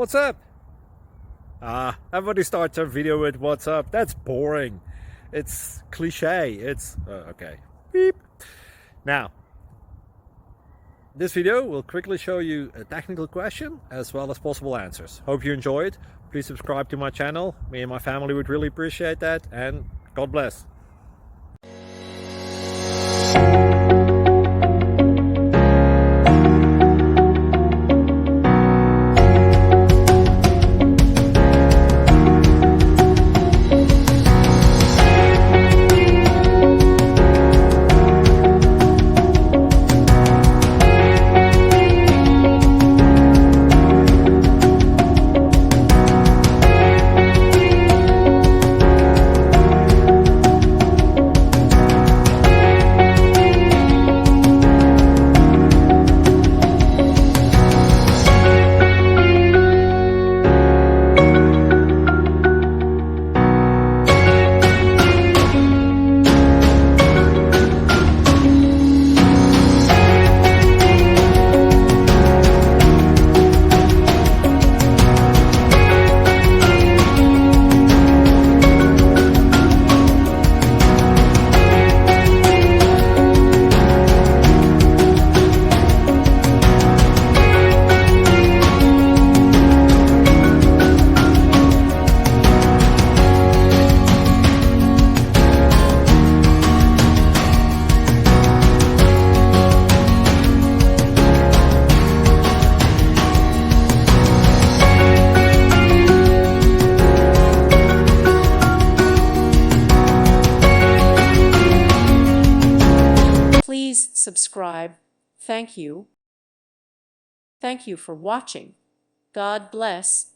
What's up? Everybody starts their video with what's up. That's boring. It's cliche. It's okay. Beep. Now, this video will quickly show you a technical question as well as possible answers. Hope you enjoy it. Please subscribe to my channel. Me and my family would really appreciate that, and God bless. Please subscribe. Thank you. Thank you for watching. God bless.